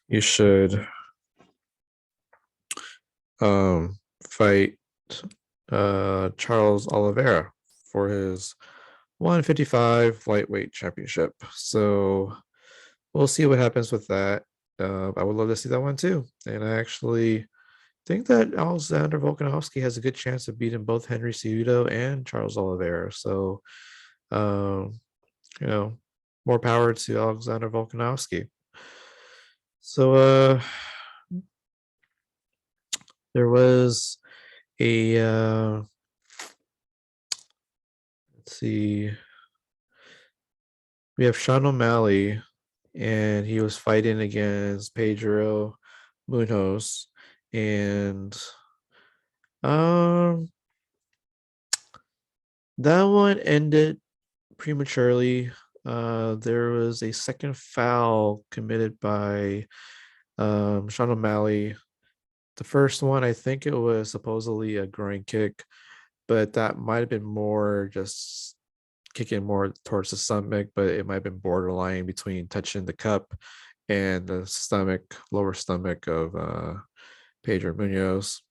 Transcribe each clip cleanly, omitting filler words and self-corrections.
You should fight Charles Oliveira for his 155 lightweight championship. So we'll see what happens with that. I would love to see that one too. And I actually think that Alexander Volkanovski has a good chance of beating both Henry Cejudo and Charles Oliveira. So, um, you know, more power to Alexander Volkanovski. So, there was a let's see, we have Sean O'Malley, and he was fighting against Pedro Munoz, and um, that one ended prematurely. There was a second foul committed by Sean O'Malley. The first one, I think it was supposedly a groin kick, but that might have been more just kicking more towards the stomach, but it might have been borderline between touching the cup and the stomach, lower stomach of Pedro Munoz.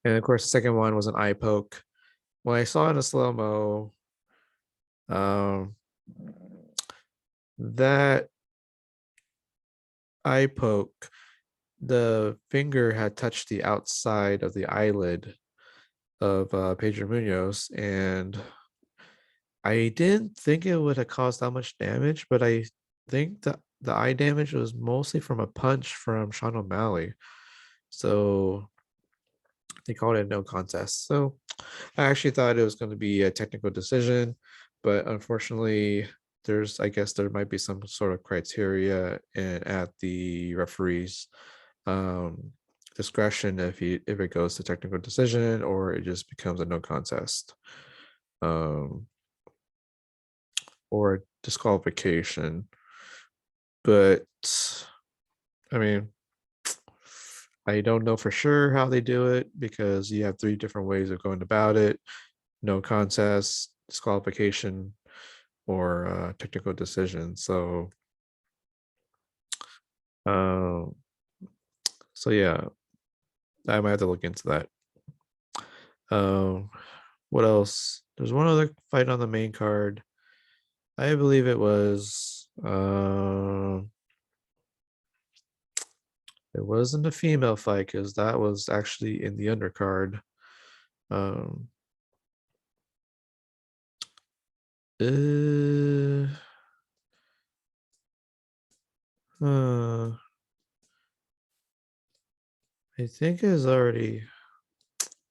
And of course, the second one was an eye poke. When I saw it in a slow mo, um, that eye poke, the finger had touched the outside of the eyelid of Pedro Munoz, and I didn't think it would have caused that much damage, but I think that the eye damage was mostly from a punch from Sean O'Malley. So they called it no contest. So I actually thought it was going to be a technical decision, but unfortunately, I guess there might be some sort of criteria at the referee's um, discretion if it goes to technical decision or it just becomes a no contest. Um, or disqualification. But I mean, I don't know for sure how they do it because you have three different ways of going about it: no contest, disqualification, or technical decision. Uh, so yeah, I might have to look into that. Um, what else? There's one other fight on the main card. I believe it wasn't a female fight because that was actually in the undercard. Um, uh, uh, I think it's already.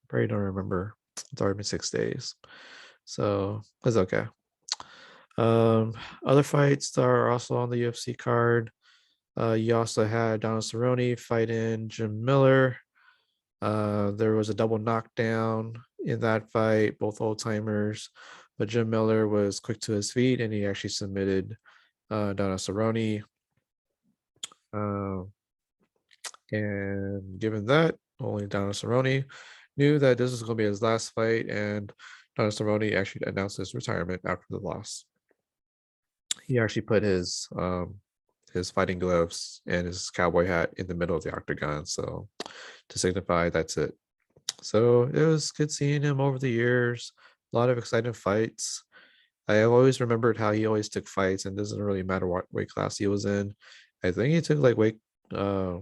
Probably don't remember. It's already been 6 days, so it's okay. Um, Other fights that are also on the UFC card. You also had Donna Cerrone fighting Jim Miller. There was a double knockdown in that fight, both old timers, but Jim Miller was quick to his feet and he actually submitted Donna Cerrone. Uh, and given that, only Donna Cerrone knew that this was going to be his last fight, and Donna Cerrone actually announced his retirement after the loss. He actually put his fighting gloves and his cowboy hat in the middle of the octagon, so to signify that's it. So it was good seeing him over the years. A lot of exciting fights. I always remembered how he always took fights, and it doesn't really matter what weight class he was in. I think he took like I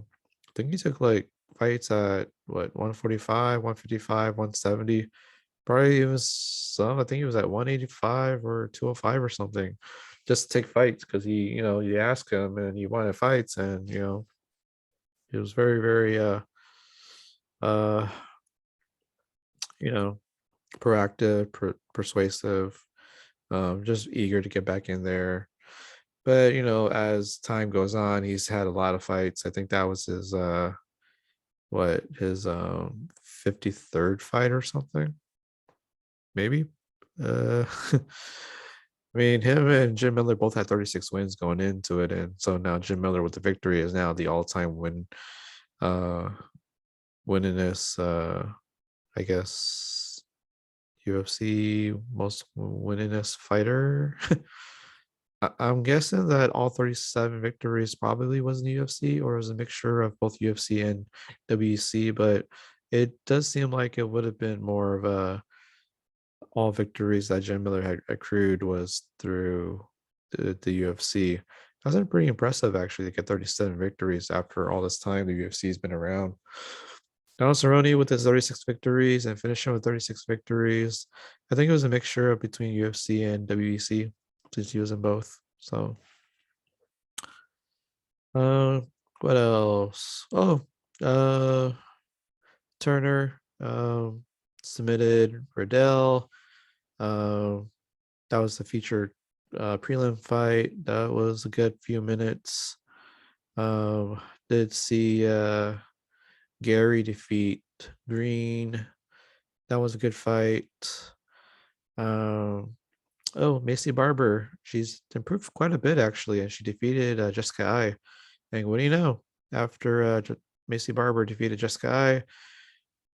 think he took like fights at what 145, 155, 170, probably even some. I think he was at 185 or 205 or something, just to take fights because you ask him and he wanted fights, and he was very, very uh, you know, proactive, persuasive, just eager to get back in there. But as time goes on, he's had a lot of fights. I think that was his 53rd fight or something, maybe. I mean, him and Jim Miller both had 36 wins going into it, and so now Jim Miller with the victory is now the all-time uh winningest I guess UFC most winningest fighter. I'm guessing that all 37 victories probably was in the UFC, or was a mixture of both UFC and WEC, but it does seem like it would have been more of a all victories that Jim Miller had accrued was through the UFC. That's pretty impressive actually to get 37 victories after all this time the UFC has been around. Donald Cerrone with his 36 victories and finishing with 36 victories. I think it was a mixture of between UFC and WEC since he was in both. So, uh, what else? Oh, uh, Turner submitted Riddell. Um, that was the featured prelim fight. That was a good few minutes. Um, did see Gary defeat Green. That was a good fight. Um, oh, Macy Barber. She's improved quite a bit actually, and she defeated Jessica I. And what do you know? After Macy Barber defeated Jessica I,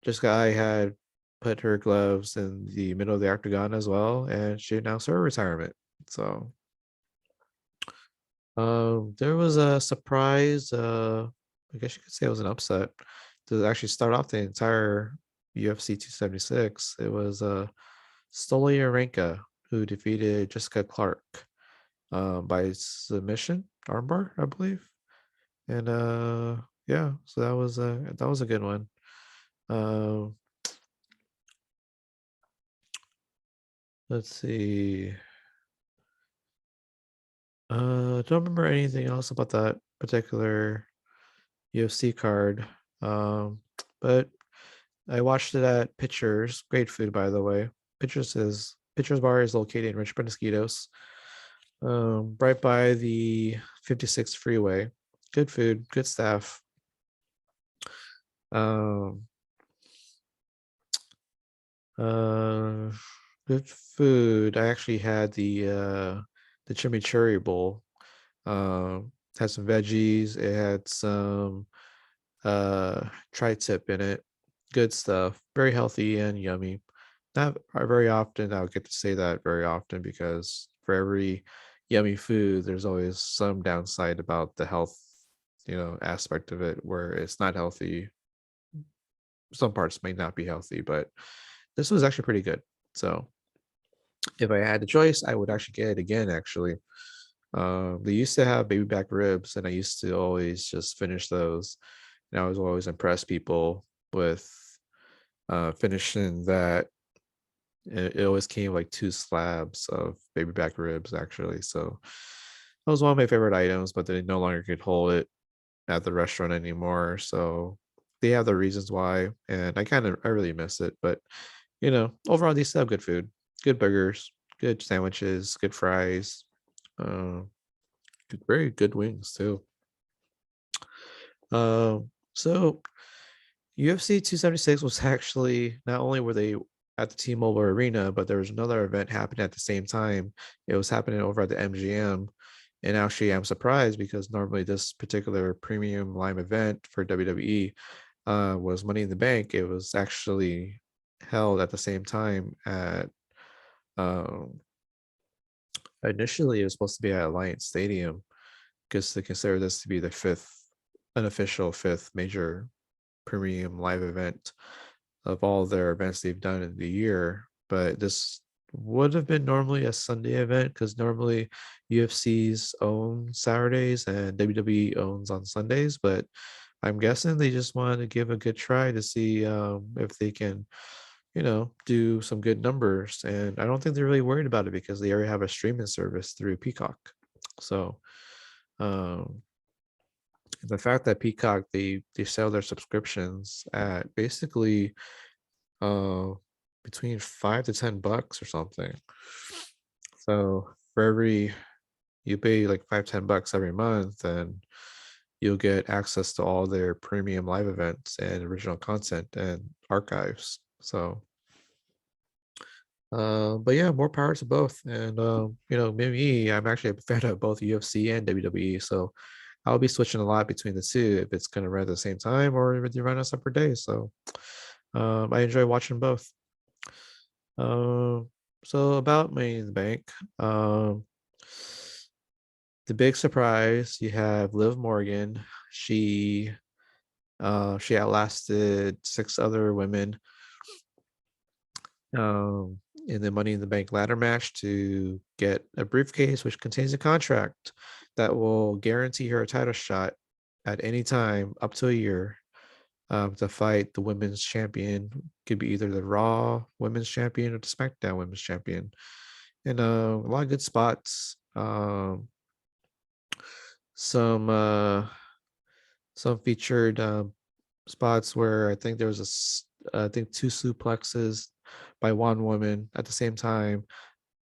Jessica I had put her gloves in the middle of the octagon as well, and she announced her retirement. So there was a surprise. I guess you could say it was an upset to actually start off the entire UFC 276. It was Stoliarenko who defeated Jessica Clark by submission armbar, I believe. And yeah, so that was a good one. Um, let's see. Don't remember anything else about that particular UFC card. Um, but I watched it at Pitchers. Great food, by the way. Pitchers Bar is located in Richmond, Mosquitoes, right by the 56 freeway. Good food, good staff. Um, uh, good food. I actually had the chimichurri bowl. Had some veggies. It had some tri-tip in it. Good stuff. Very healthy and yummy. Not very often I would get to say that very often because for every yummy food, there's always some downside about the health, aspect of it where it's not healthy. Some parts may not be healthy, but this was actually pretty good. So if I had the choice, I would actually get it again, actually. They used to have baby back ribs, and I used to always just finish those. And I was always impressed people with finishing that. It always came like two slabs of baby back ribs, actually. So that was one of my favorite items, but they no longer could hold it at the restaurant anymore. So they have their reasons why, and I really miss it. But overall, they still have good food, good burgers, good sandwiches, good fries, uh, very good wings too. So UFC 276 was actually not only were they at the T-Mobile Arena, but there was another event happening at the same time. It was happening over at the MGM. And actually, I'm surprised because normally this particular premium live event for WWE was Money in the Bank. It was actually held at the same time at um, initially it was supposed to be at Alliance Stadium because they consider this to be the unofficial fifth major premium live event of all their events they've done in the year. But this would have been normally a Sunday event because normally UFC's own Saturdays and WWE owns on Sundays. But I'm guessing they just wanted to give a good try to see if they can, do some good numbers. And I don't think they're really worried about it because they already have a streaming service through Peacock. So um, the fact that Peacock they sell their subscriptions at basically uh between $5 to $10 or something. So for every you pay like $5-10 every month, and you'll get access to all their premium live events and original content and archives. So but yeah, more power to both. And maybe I'm actually a fan of both UFC and WWE. So I'll be switching a lot between the two if it's going to run at the same time or if they run on separate days. So I enjoy watching both. Um, so about Money in the Bank, um, the big surprise, you have Liv Morgan. She outlasted 6 other women in the Money in the Bank ladder match to get a briefcase which contains a contract that will guarantee her a title shot at any time up to a year to fight the women's champion. Could be either the Raw women's champion or the SmackDown women's champion. And a lot of good spots. Some some featured spots where I think there was I think 2 suplexes by one woman at the same time.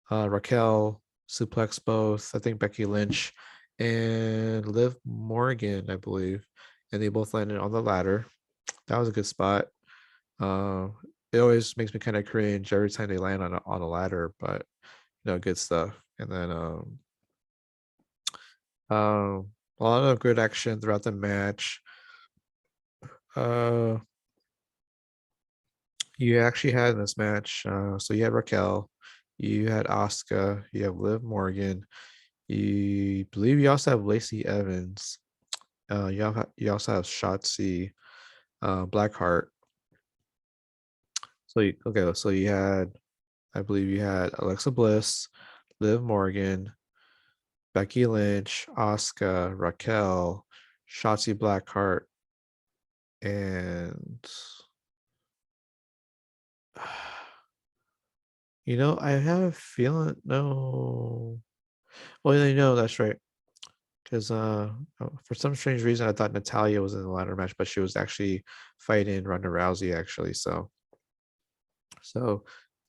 Raquel suplex both. I think Becky Lynch and Liv Morgan, I believe, and they both landed on the ladder. That was a good spot. Uh, it always makes me kind of cringe every time they land on a ladder, but good stuff. And then a lot of good action throughout the match. Uh, you actually had in this match, so you had Raquel, you had Asuka, you have Liv Morgan, you believe you also have Lacey Evans. You also have Shotzi Blackheart. So you had, I believe you had Alexa Bliss, Liv Morgan, Becky Lynch, Asuka, Raquel, Shotzi Blackheart, and I have a feeling no. Well, that's right. Because for some strange reason, I thought Natalia was in the ladder match, but she was actually fighting Ronda Rousey actually. So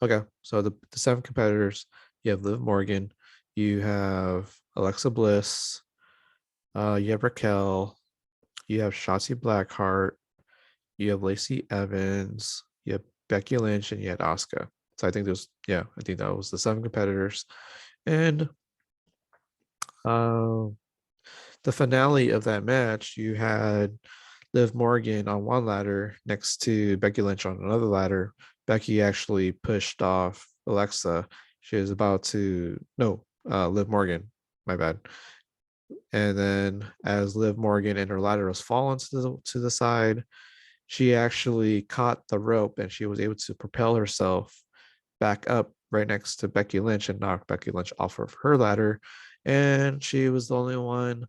okay. So the 7 competitors, you have Liv Morgan, you have Alexa Bliss, you have Raquel, you have Shotzi Blackheart, you have Lacey Evans, you have Becky Lynch, and you had Asuka. So I think that was the 7 competitors. And the finale of that match, you had Liv Morgan on one ladder next to Becky Lynch on another ladder. Becky actually pushed off Alexa. She was about to, no, Liv Morgan, my bad. And then as Liv Morgan and her ladder was falling to the side, she actually caught the rope and she was able to propel herself back up right next to Becky Lynch and knock Becky Lynch off of her ladder. And she was the only one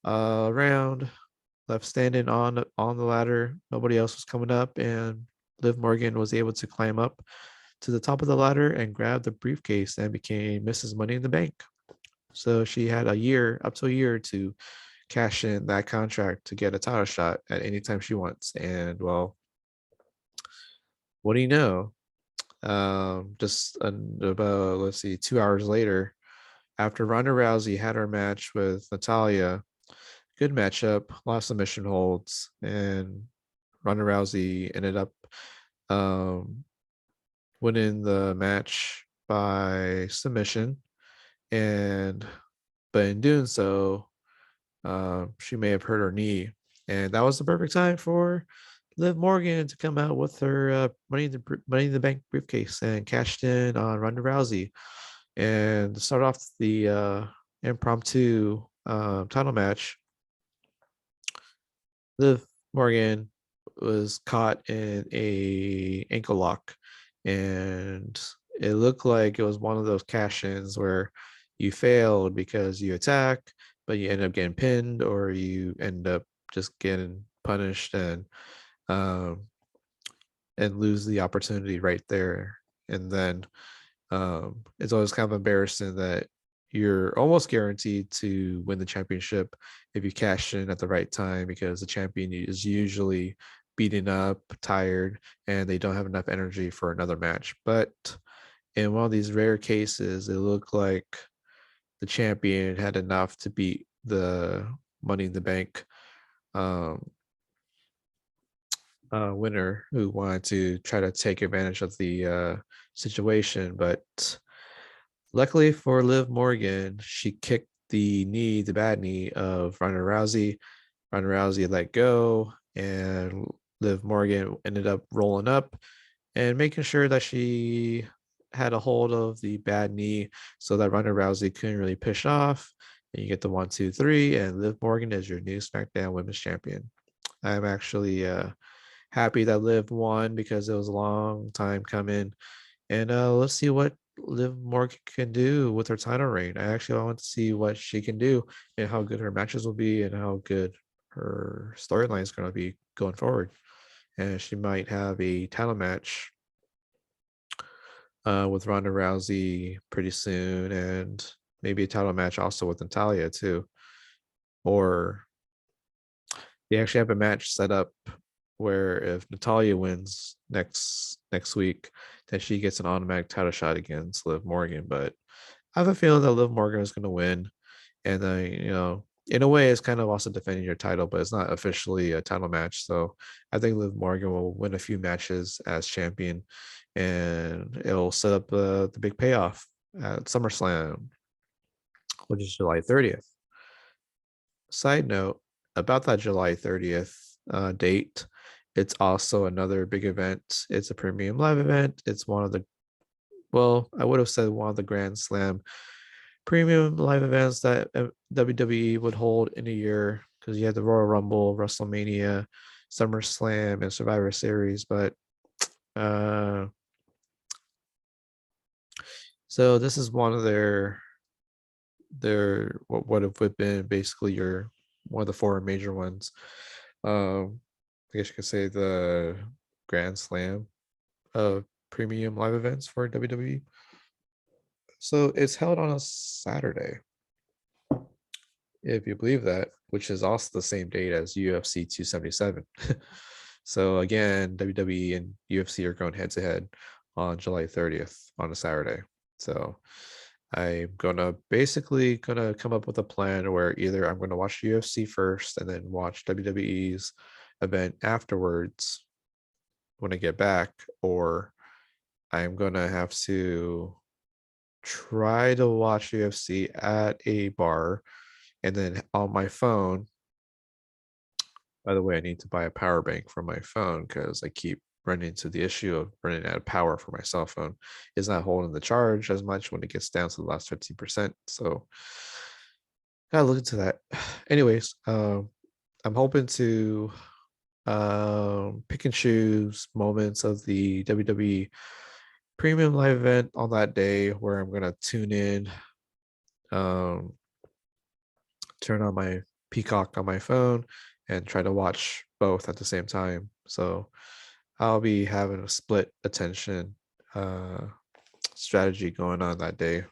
around left standing on the ladder. Nobody else was coming up, and Liv Morgan was able to climb up to the top of the ladder and grab the briefcase and became Mrs. Money in the Bank. So she had up to a year to cash in that contract to get a title shot at any time she wants. And well, what do you know? Just about, let's see, 2 hours later, after Ronda Rousey had her match with Natalia, good matchup, a lot of submission holds, and Ronda Rousey ended up um, winning the match by submission, and but in doing so, she may have hurt her knee, and that was the perfect time for Liv Morgan to come out with her Money in the Bank briefcase and cashed in on Ronda Rousey, and to start off the impromptu title match. Liv Morgan was caught in a ankle lock, and it looked like it was one of those cash-ins where you failed because you attack, but you end up getting pinned, or you end up just getting punished um, and lose the opportunity right there. And then it's always kind of embarrassing that you're almost guaranteed to win the championship if you cash in at the right time, because the champion is usually beaten up, tired, and they don't have enough energy for another match. But in one of these rare cases, it looked like the champion had enough to beat the Money in the Bank um, winner who wanted to try to take advantage of the situation. But luckily for Liv Morgan, she kicked the bad knee of Ronda Rousey. Ronda Rousey let go, and Liv Morgan ended up rolling up and making sure that she had a hold of the bad knee so that Ronda Rousey couldn't really push off. And you get the 1, 2, 3, and Liv Morgan is your new SmackDown Women's Champion. I'm actually happy that Liv won because it was a long time coming. And let's see what Liv Morgan can do with her title reign. I actually want to see what she can do and how good her matches will be and how good her storyline is going to be going forward. And she might have a title match with Ronda Rousey pretty soon, and maybe a title match also with Natalia too. Or they actually have a match set up where if Natalia wins next week, then she gets an automatic title shot against Liv Morgan. But I have a feeling that Liv Morgan is going to win, and in a way, it's kind of also defending your title, but it's not officially a title match. So I think Liv Morgan will win a few matches as champion, and it'll set up the big payoff at SummerSlam, which is July 30th. Side note about that July 30th date, it's also another big event. It's a premium live event. It's one of the, well, I would have said one of the Grand Slam premium live events that WWE would hold in a year, because you had the Royal Rumble, WrestleMania, SummerSlam, and Survivor Series. But so this is one of their what would have been basically your one of the four major ones. I guess you could say the Grand Slam of premium live events for WWE. So it's held on a Saturday, if you believe that, which is also the same date as UFC 277. So again, WWE and UFC are going head to head on July 30th on a Saturday. So I'm basically gonna come up with a plan where either I'm gonna watch UFC first and then watch WWE's event afterwards when I get back, or I'm gonna have to try to watch UFC at a bar and then on my phone. By the way, I need to buy a power bank for my phone because I keep running into the issue of running out of power for my cell phone. It's not holding the charge as much when it gets down to the last 15%. So gotta look into that. Anyways, I'm hoping to pick and choose moments of the WWE premium live event on that day where I'm gonna tune in, um, turn on my Peacock on my phone, and try to watch both at the same time. So I'll be having a split attention strategy going on that day.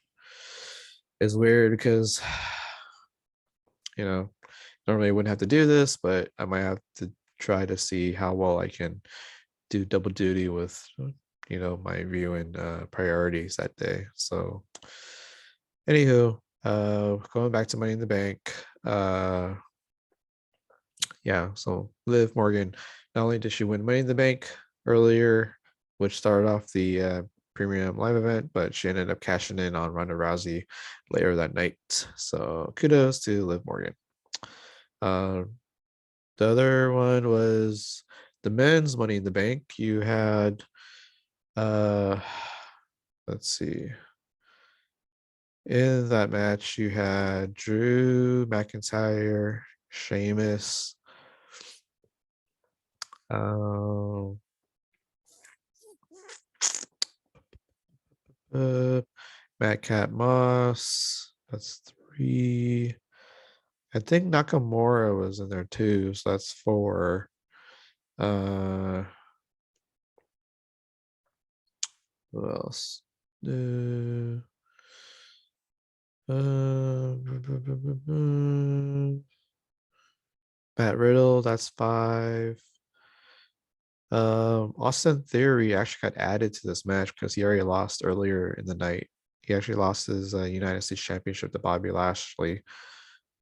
It's weird because normally I wouldn't have to do this, but I might have to try to see how well I can do double duty with my viewing priorities that day. So anywho, going back to Money in the Bank, yeah, so Liv Morgan, not only did she win Money in the Bank earlier, which started off the premium live event, but she ended up cashing in on Ronda Rousey later that night. So kudos to Liv Morgan. The other one was the men's Money in the Bank. You had, let's see. In that match, you had Drew McIntyre, Sheamus, Matt Cat Moss. That's 3. I think Nakamura was in there too, so that's 4. Who else? Matt Riddle, that's 5. Austin Theory actually got added to this match because he already lost earlier in the night. He actually lost his United States Championship to Bobby Lashley.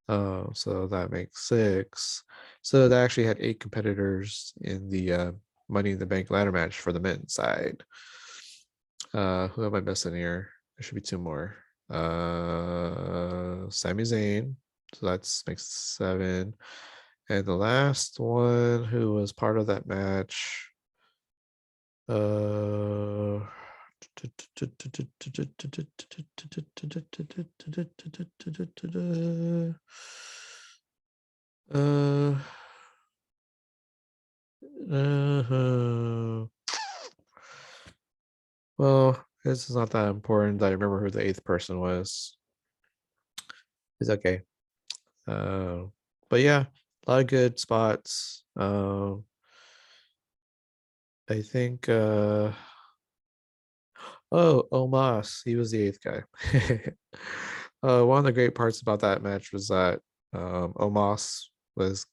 So that makes 6. So they actually had 8 competitors in the Money in the Bank ladder match for the men's side. Who am I missing here? There should be 2 more. Sami Zayn. So that's makes 7. And the last one who was part of that match, Uh, uh, well, this is not that important. I remember who the eighth person was. It's okay. Uh, but yeah, a lot of good spots. I think oh, Omos, he was the eighth guy. One of the great parts about that match was that Omos was,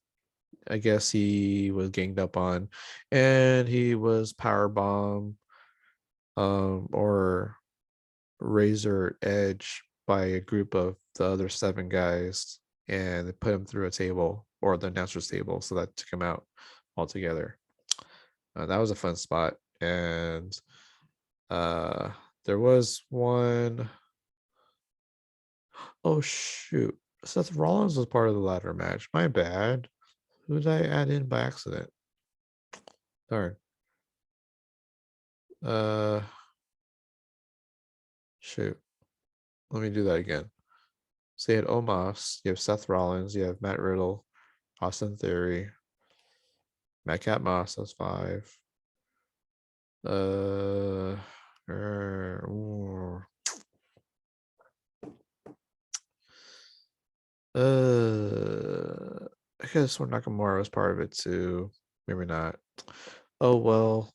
I guess he was ganged up on, and he was power bomb or razor edge by a group of the other seven guys, and they put him through a table or the announcer's table, so that took him out altogether. That was a fun spot, and uh, there was one oh shoot, Seth Rollins was part of the ladder match. My bad. Who did I add in by accident? Darn. Uh, shoot. Let me do that again. So you had Omos, you have Seth Rollins, you have Matt Riddle, Austin Theory, Madcap Moss, that's five. Uh, ooh. I could have sworn Nakamura was part of it too. Maybe not. Oh well.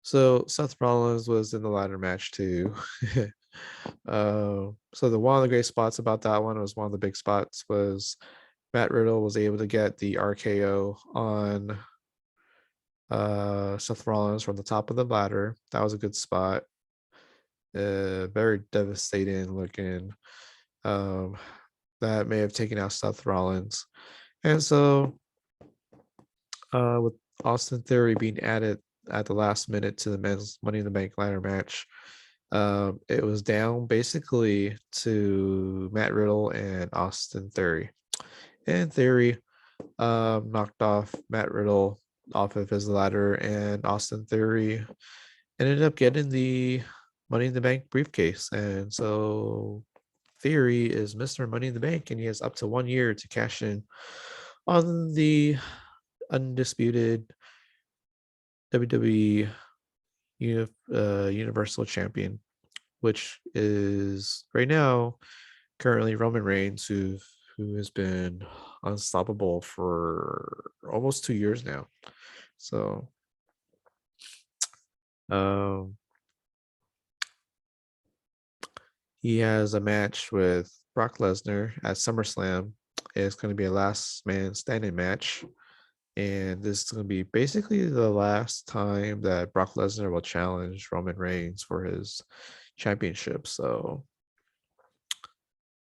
So Seth Rollins was in the ladder match too. So the one of the great spots about that one was one of the big spots was Matt Riddle was able to get the RKO on Seth Rollins from the top of the ladder. That was a good spot. Very devastating looking. Um, that may have taken out Seth Rollins. And so with Austin Theory being added at the last minute to the men's Money in the Bank ladder match, it was down basically to Matt Riddle and Austin Theory. And Theory knocked off Matt Riddle off of his ladder, and Austin Theory ended up getting the Money in the Bank briefcase. And so Theory is Mr. Money in the Bank, and he has up to 1 year to cash in on the undisputed WWE Universal Champion, which is right now currently Roman Reigns, who has been unstoppable for almost 2 years now. So um, he has a match with Brock Lesnar at SummerSlam. It's going to be a last man standing match. And this is going to be basically the last time that Brock Lesnar will challenge Roman Reigns for his championship. So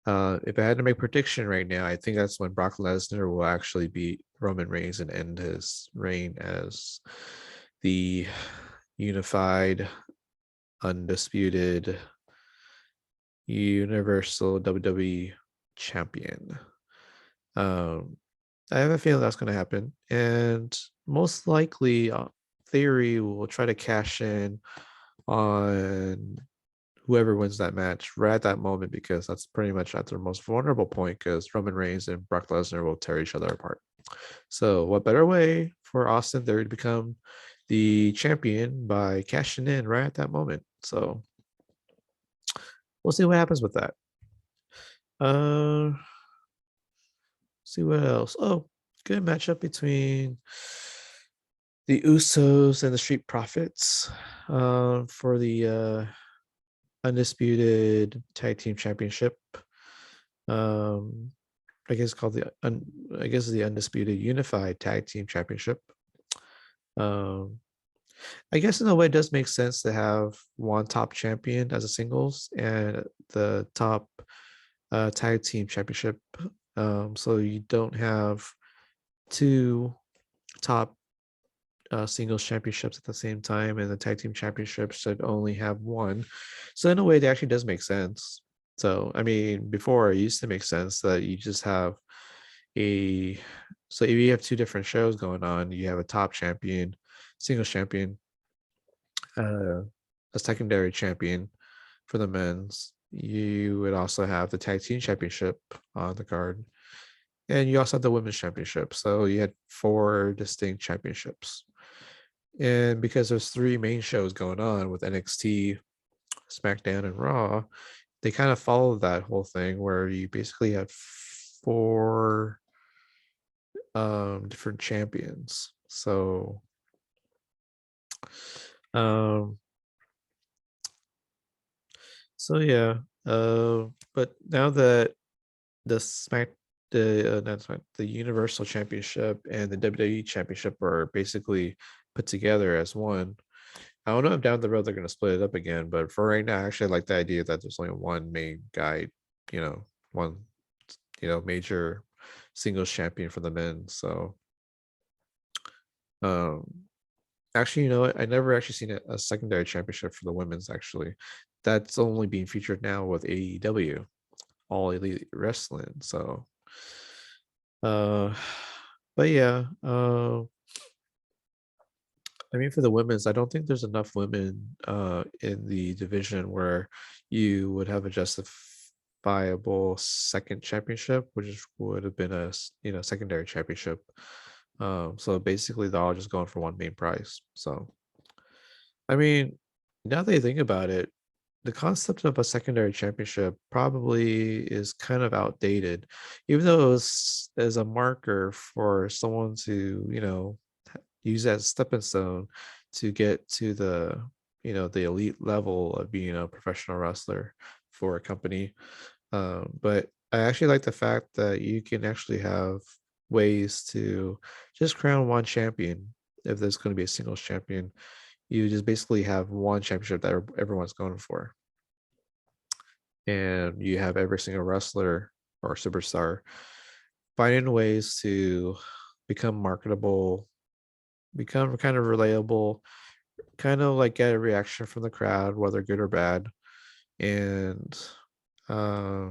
if I had to make a prediction right now, I think that's when Brock Lesnar will actually beat Roman Reigns and end his reign as the unified, undisputed, universal WWE champion. I have a feeling that's going to happen, and most likely, Theory will try to cash in on whoever wins that match right at that moment, because that's pretty much at their most vulnerable point, because Roman Reigns and Brock Lesnar will tear each other apart. So what better way for Austin Theory to become the champion by cashing in right at that moment? So we'll see what happens with that. See what else. Oh, good matchup between the Usos and the Street Profits for the undisputed tag team championship. I guess called the undisputed unified tag team championship. I guess in a way it does make sense to have one top champion as a singles and the top tag team championship. So you don't have two top singles championships at the same time, and the tag team championships should only have one. So in a way, that actually does make sense. So I mean, before it used to make sense that you just have so if you have two different shows going on, you have a top champion, singles champion, a secondary champion for the men's. You would also have the tag team championship on the card, and you also have the women's championship. So you had four distinct championships. And because there's three main shows going on with NXT, SmackDown, and Raw, they kind of followed that whole thing where you basically had four different champions. Um so yeah, but now that the Smack the not Smack, the Universal Championship and the WWE Championship are basically put together as one. I don't know if down the road they're going to split it up again, but for right now, I actually like the idea that there's only one main guy, one major singles champion for the men. So, um, actually, you know what? I never actually seen a secondary championship for the women's. Actually, that's only being featured now with AEW, All Elite Wrestling. So, uh, but yeah, I mean, for the women's, I don't think there's enough women in the division where you would have a justifiable second championship, which would have been secondary championship. So basically, they're all just going for one main prize. So I mean, now that you think about it, the concept of a secondary championship probably is kind of outdated, even though it was as a marker for someone to, use as a stepping stone to get to the elite level of being a professional wrestler for a company. But I actually like the fact that you can actually have ways to just crown one champion if there's going to be a singles champion. You just basically have one championship that everyone's going for, and you have every single wrestler or superstar finding ways to become marketable, become kind of relatable, kind of like get a reaction from the crowd, whether good or bad, and uh,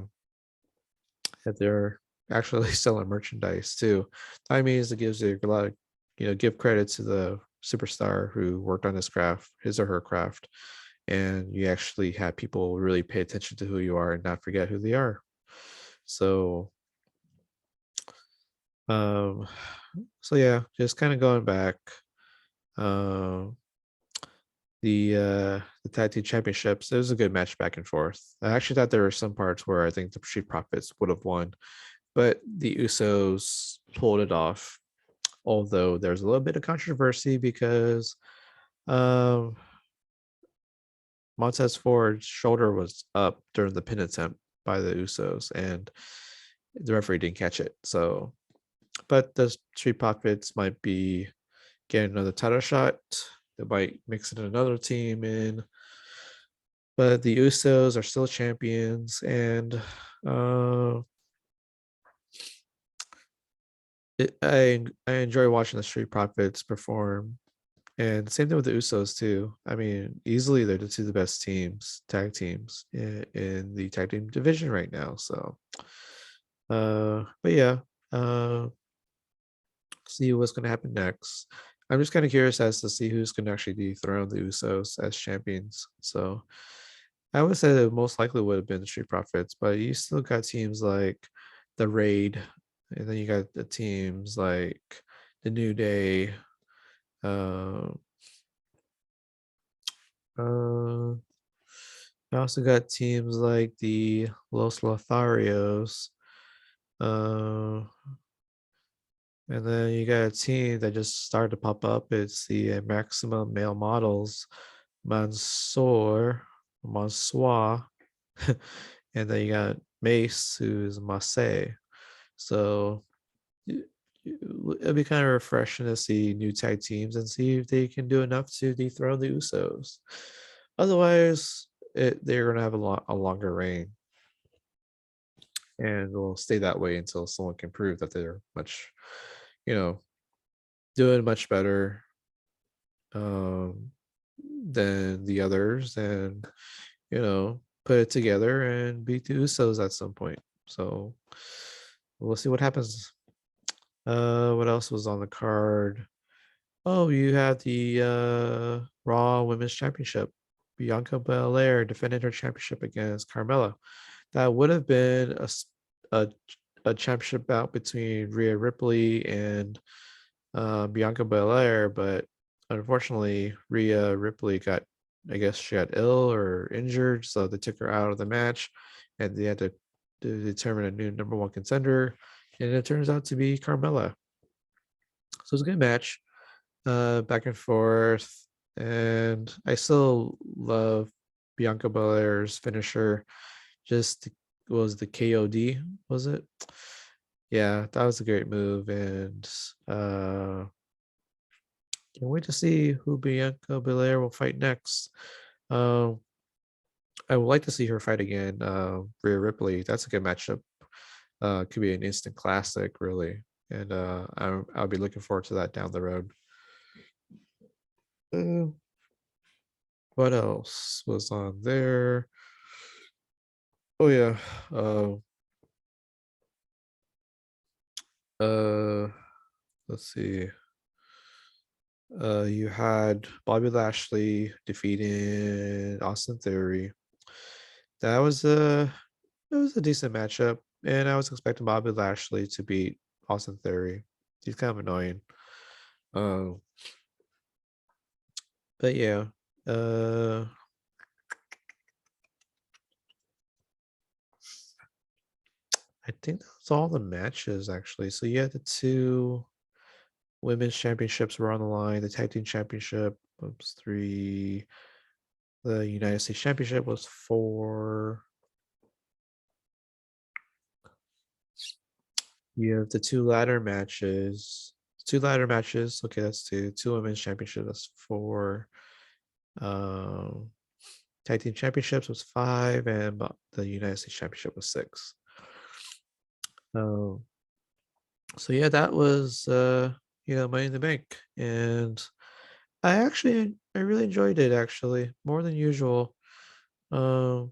that they're actually selling merchandise too. That means it gives you a lot of, give credit to the superstar who worked on his craft, his or her craft, and you actually have people really pay attention to who you are and not forget who they are. So, um, so yeah, just kind of going back, um, the tag team championships. It was a good match back and forth. I actually thought there were some parts where I think the Street Profits would have won, but the Usos pulled it off. Although there's a little bit of controversy because um, Montez Ford's shoulder was up during the pin attempt by the Usos, and the referee didn't catch it. So, but the Street Profits might be getting another title shot. They might mix in another team in, but the Usos are still champions, and uh, I enjoy watching the Street Profits perform. And same thing with the Usos too. I mean, easily they're the two of the best tag teams in the tag team division right now. So, but yeah, uh, see what's going to happen next. I'm just kind of curious as to see who's going to actually dethrone the Usos as champions. So, I would say that most likely would have been the Street Profits, but you still got teams like the Raid, and then you got the teams like the New Day. Uh, uh, I also got teams like the Los Lotharios. Uh, and then you got a team that just started to pop up. It's the Maximum Male Models, Mansoir. And then you got Mace, who's Marseille. So it'll be kind of refreshing to see new tag teams and see if they can do enough to dethrone the Usos. Otherwise, they're going to have a longer reign, and will stay that way until someone can prove that they're you know, doing much better um, than the others, and put it together and beat the Usos at some point. So we'll see what happens. What else was on the card? Oh, you had the Raw Women's Championship Bianca Belair defended her championship against Carmella. That would have been a, a championship bout between Rhea Ripley and Bianca Belair, but unfortunately, Rhea Ripley I guess she got ill or injured, so they took her out of the match, and they had to determine a new number one contender, and it turns out to be Carmella. So it was a good match, back and forth, and I still love Bianca Belair's finisher. Just was the KOD, was it? Yeah, that was a great move, and can't wait to see who Bianca Belair will fight next. Um, I would like to see her fight again. Rhea Ripley. That's a good matchup. Could be an instant classic, really. And I'll be looking forward to that down the road. Uh, what else was on there? Oh yeah. Uh, uh, let's see. You had Bobby Lashley defeating Austin Theory. That was a It was a decent matchup, and I was expecting Bobby Lashley to beat Austin Theory. He's kind of annoying. Um, but yeah, uh, I think that's all the matches actually. So yeah, the two women's championships were on the line. The tag team championship was three. The United States Championship was four. You have the two ladder matches. Two ladder matches. Okay, that's two. Two women's championship. That's four. Um, Tag team championships was five, and the United States Championship was six. Um, so yeah, that was Money in the Bank, and I really enjoyed it actually more than usual. Um,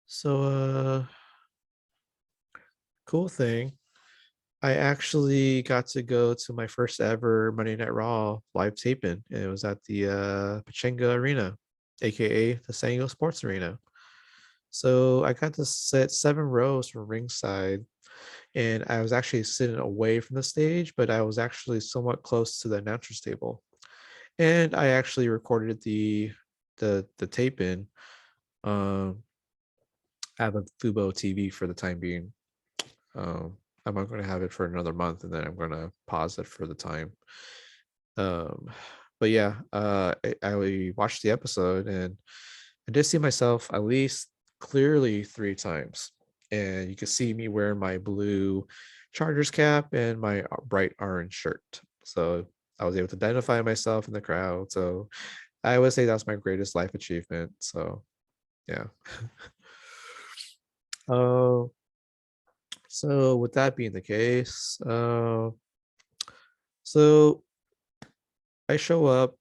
so cool thing. I actually got to go to my first ever Monday Night Raw live taping, and it was at the Pechanga Arena, aka the San Diego Sports Arena. So I got to sit 7 rows from ringside, and I was actually sitting away from the stage, but I was actually somewhat close to the announcer's table. And I actually recorded the tape in. Um, I have a Fubo TV for the time being. Um, I'm not going to have it for another month, and then I'm going to pause it for the time. Um, but yeah, I watched the episode, and I did see myself at least clearly 3 times. And you can see me wearing my blue Chargers cap and my bright orange shirt. So I was able to identify myself in the crowd. So I would say that's my greatest life achievement. So yeah. uh, so with that being the case, so I show up,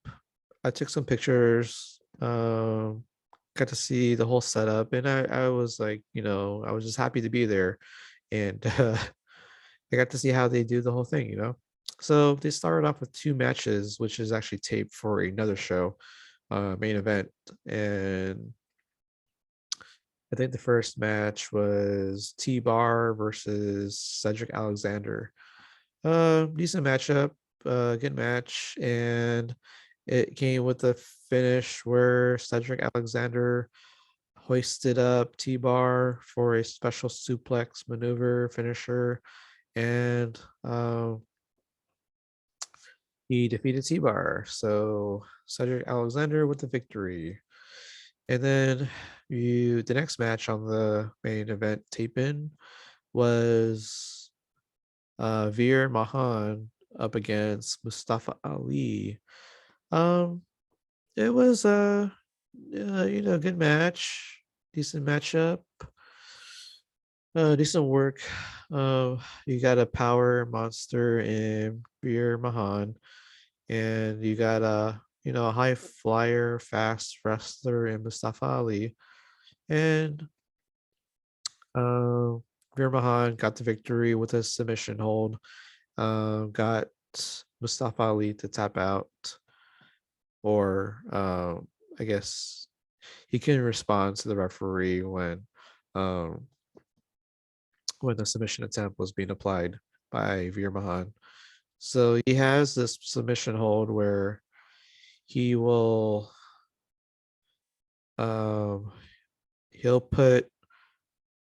I took some pictures, got to see the whole setup, and I was like, I was just happy to be there, and I got to see how they do the whole thing. So they started off with 2 matches, which is actually taped for another show, main event, and I think the first match was T-Bar versus Cedric Alexander. Decent matchup, good match, and it came with a finish where Cedric Alexander hoisted up T-Bar for a special suplex maneuver finisher, and he defeated T-Bar. So Cedric Alexander with the victory. And then the next match on the main event tape in was Veer Mahan up against Mustafa Ali. Um, it was good match, decent matchup, decent work. You got a power monster in Veer Mahan, and you got a high flyer, fast wrestler in Mustafa Ali, and uh, Veer Mahan got the victory with a submission hold. Got Mustafa Ali to tap out. or I guess he can respond to the referee um, when the submission attempt was being applied by Veer Mahan. So he has this submission hold where he will um, he'll put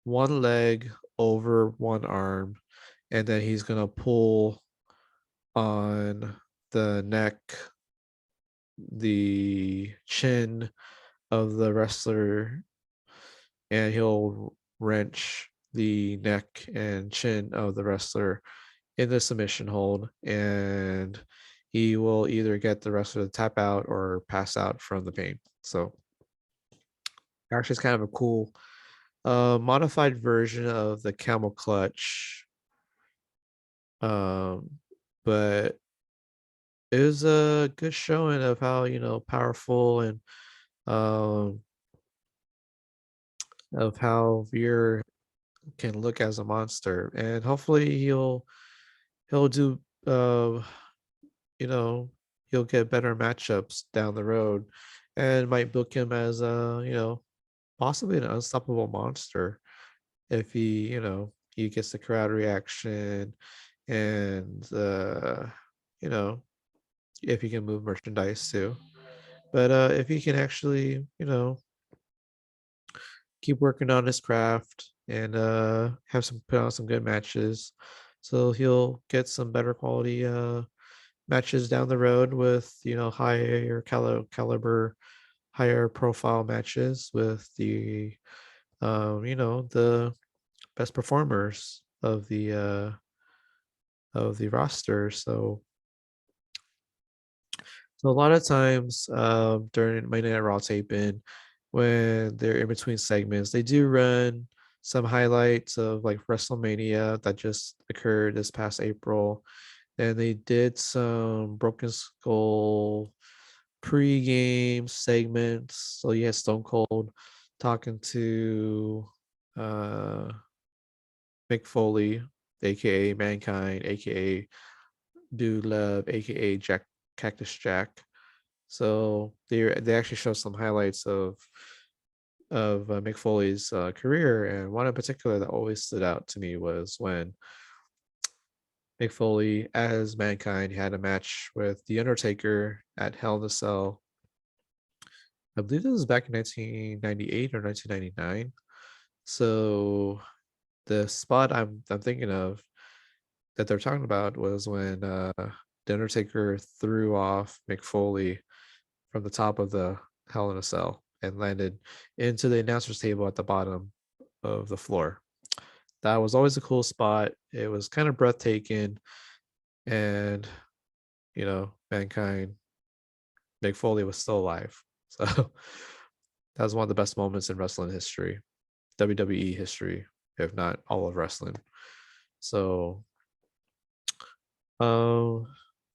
one leg over one arm, and then he's gonna pull on the neck, the chin of the wrestler, and he'll wrench the neck and chin of the wrestler in the submission hold, and he will either get the wrestler to tap out or pass out from the pain. So actually, it's kind of a cool modified version of the camel clutch, um, but it was a good showing of how powerful and um, of how Veer can look as a monster, and hopefully he'll do you know he'll get better matchups down the road, and might book him as a possibly an unstoppable monster if he gets the crowd reaction, and you know if he can move merchandise too. But if he can actually keep working on his craft and have some put on some good matches, so he'll get some better quality matches down the road with higher caliber, higher profile matches with the best performers of the roster. So a lot of times during Monday Night Raw taping, when they're in between segments, they do run some highlights of like WrestleMania that just occurred this past April. And they did some Broken Skull pre-game segments. So you had Stone Cold talking to uh Mick Foley, aka Mankind, aka Dude Love, aka Jack Cactus Jack. So they actually show some highlights of Mick Foley's career, and one in particular that always stood out to me was when Mick Foley, as Mankind, had a match with The Undertaker at Hell in a Cell. I believe this was back in 1998 or 1999. So the spot I'm thinking of that they're talking about was when The Undertaker threw off Mick Foley from the top of the Hell in a Cell and landed into the announcer's table at the bottom of the floor. That was always a cool spot. It was kind of breathtaking, and Mankind, Mick Foley was still alive. So that was one of the best moments in wrestling history, WWE history, if not all of wrestling. So, um,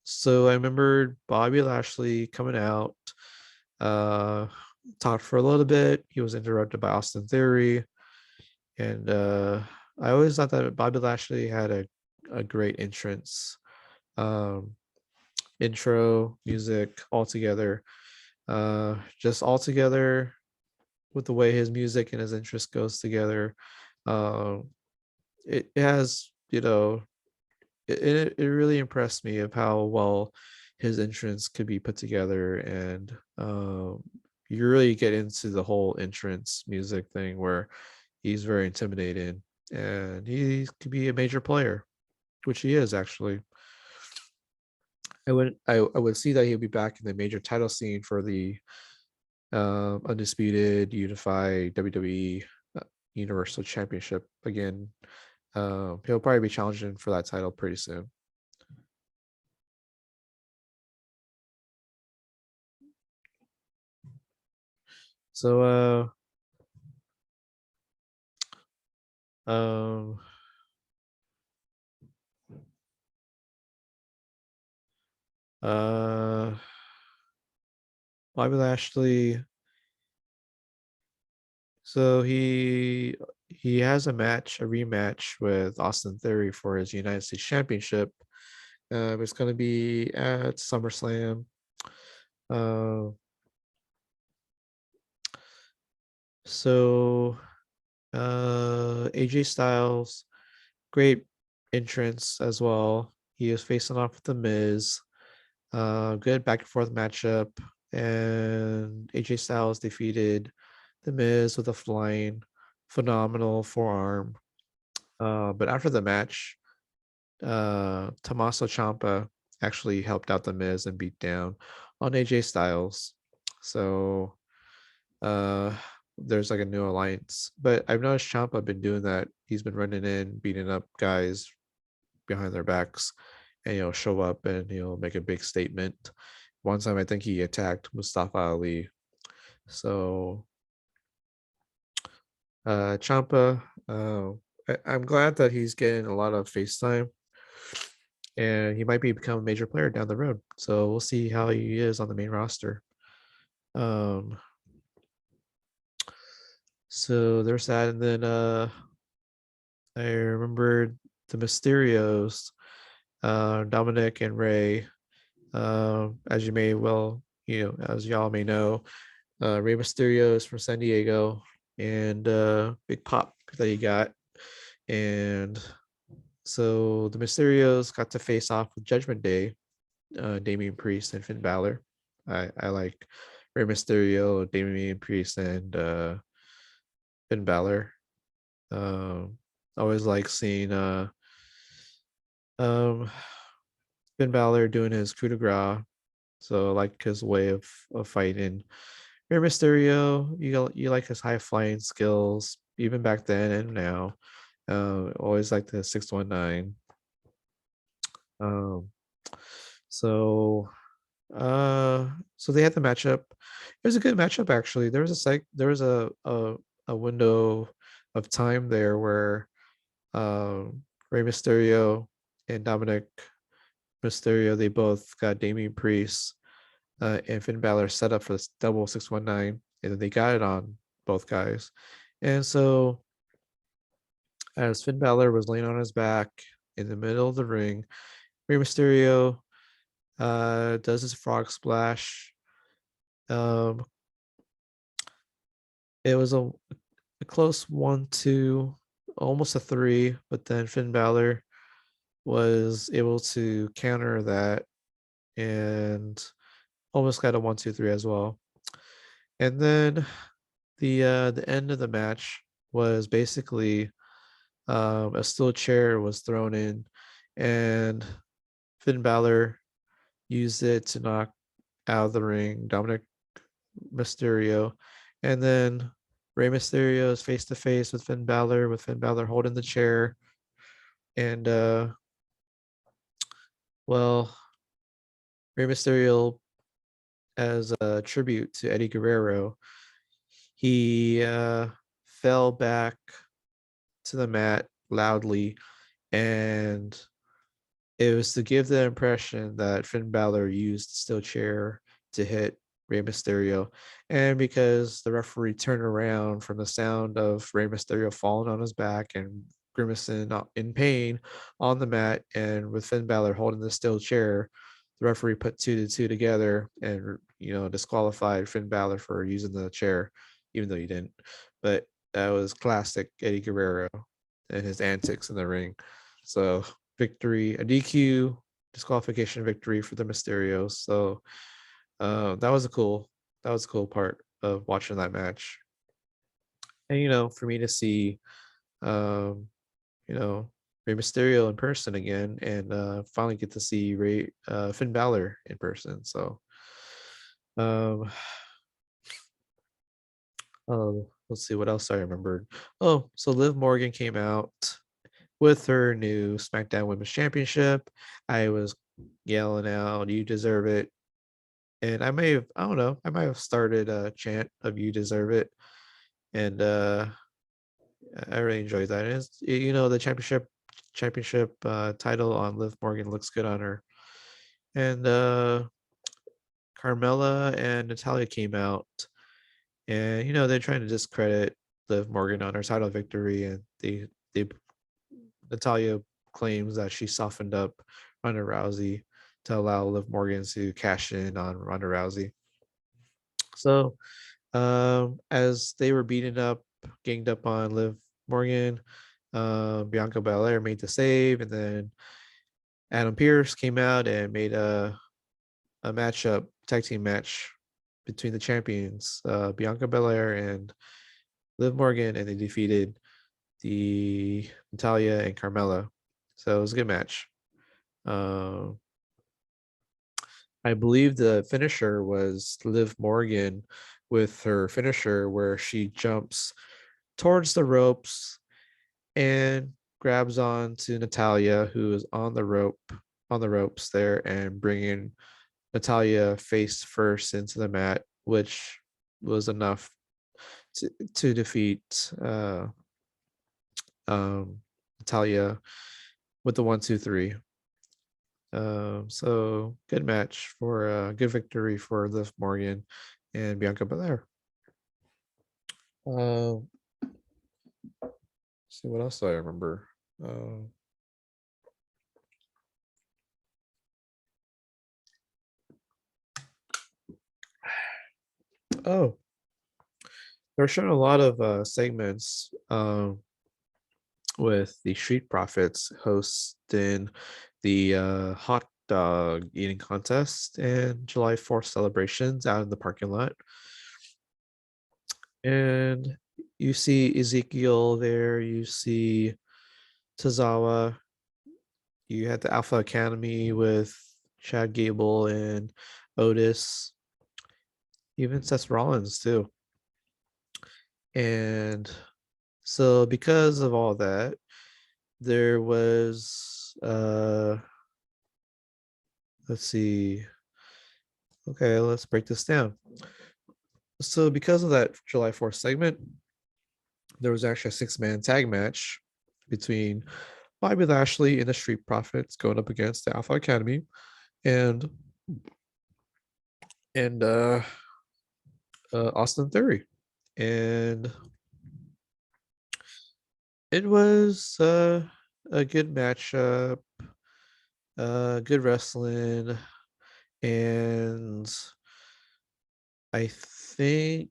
so I remember Bobby Lashley coming out, uh, talked for a little bit. He was interrupted by Austin Theory, and I always thought that Bobby Lashley had a great entrance, um, intro, music, all together. Just all together with the way his music and his interest goes together. Um, it has, it really impressed me of how well his entrance could be put together, and you really get into the whole entrance music thing where he's very intimidating, and he could be a major player, which he is actually. I would see that he'll be back in the major title scene for the undisputed unified WWE Universal Championship again. He'll probably be challenging for that title pretty soon. So um uh Bobby Lashley, so he has a rematch with Austin Theory for his United States Championship. It's going to be at SummerSlam. Uh, so AJ Styles, great entrance as well. He was facing off with the Miz. Good back and forth matchup, and AJ Styles defeated the Miz with a flying, phenomenal forearm. But after the match, Tommaso Ciampa actually helped out the Miz and beat down on AJ Styles. So uh there's like a new alliance. But I've noticed Ciampa been doing that. He's been running in, beating up guys behind their backs, and he'll show up and he'll make a big statement. One time I think he attacked Mustafa Ali. So Ciampa, I'm glad that he's getting a lot of face time, and he might become a major player down the road. So we'll see how he is on the main roster. Um, so there's that, and then I remembered the Mysterios, Dominic and Ray. As you may well, as y'all may know, Rey Mysterio is from San Diego, and big pop that he got, and so the Mysterios got to face off with Judgment Day, Damian Priest and Finn Balor. I like Rey Mysterio, Damian Priest, and Finn Balor. Um, always like seeing um Finn Balor doing his coup de grace. So I like his way of fighting. Rey Mysterio, you like his high flying skills, even back then and now. Always like the 619. Um, so so they had the matchup. It was a good matchup actually. There was a window of time there where Rey Mysterio and Dominic Mysterio, they both got Damian Priest and Finn Balor set up for this double 619, and then they got it on both guys. And so as Finn Balor was laying on his back in the middle of the ring, Rey Mysterio does his frog splash. Um, it was a close 1-2, almost a 3, but then Finn Balor was able to counter that and almost got a 1-2-3 as well. And then the end of the match was basically a steel chair was thrown in, and Finn Balor used it to knock out of the ring Dominic Mysterio, and then Rey Mysterio is face to face with Finn Balor, with Finn Balor holding the chair, and well, Rey Mysterio, as a tribute to Eddie Guerrero, he fell back to the mat loudly, and it was to give the impression that Finn Balor used the steel chair to hit Rey Mysterio. And because the referee turned around from the sound of Rey Mysterio falling on his back and grimacing in pain on the mat, and with Finn Balor holding the steel chair, the referee put two to two together and disqualified Finn Balor for using the chair, even though he didn't. But that was classic Eddie Guerrero and his antics in the ring. So victory, a DQ disqualification victory for the Mysterios. So that was a cool part of watching that match. And for me to see um, you know, Rey Mysterio in person again, and finally get to see Finn Balor in person. So um oh, let's see what else I remembered. Oh, so Liv Morgan came out with her new SmackDown Women's Championship. I was yelling out, "You deserve it." And I don't know, I might have started a chant of "You deserve it." And I really enjoyed that. And the championship title on Liv Morgan looks good on her. And Carmella and Natalia came out, and they're trying to discredit Liv Morgan on her title victory, and they Natalia claims that she softened up Ronda Rousey. to allow Liv Morgan to cash in on Ronda Rousey. So as they were ganged up on Liv Morgan, Bianca Belair made the save, and then Adam Pearce came out and made a tag team match between the champions, Bianca Belair and Liv Morgan, and they defeated the Natalia and Carmella. So it was a good match. I believe the finisher was Liv Morgan with her finisher where she jumps towards the ropes and grabs on to Natalia, who is on the ropes there, and bringing Natalia face first into the mat, which was enough to defeat Natalia with the 1, 2, 3. So good match for good victory for Liv Morgan and Bianca Belair. See what else do I remember. Oh, they're showing a lot of segments with the Street Profits hosting the hot dog eating contest and July 4th celebrations out in the parking lot. And you see Ezekiel there, you see Tozawa, you had the Alpha Academy with Chad Gable and Otis, even Seth Rollins too. And so because of all that, there was let's see. Okay, let's break this down. So because of that July 4th segment, there was actually a 6-man tag match between Bobby Lashley and the Street Profits going up against the Alpha Academy and Austin Theory. And it was a good matchup, good wrestling, and I think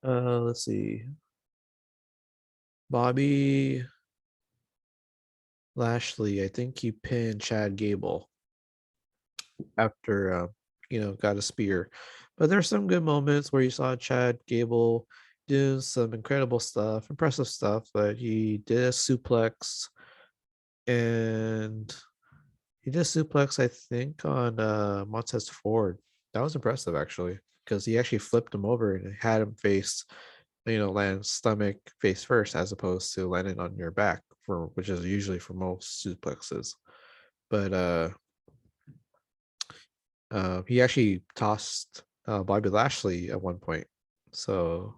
let's see, Bobby Lashley, I think he pinned Chad Gable after got a spear. But there's some good moments where you saw Chad Gable doing some incredible stuff, impressive stuff. But he did a suplex, and he did a suplex, I think, on Montez Ford. That was impressive, actually, because he actually flipped him over and had him face, land stomach face first, as opposed to landing on your back, which is usually for most suplexes. But he actually tossed Bobby Lashley at one point. So,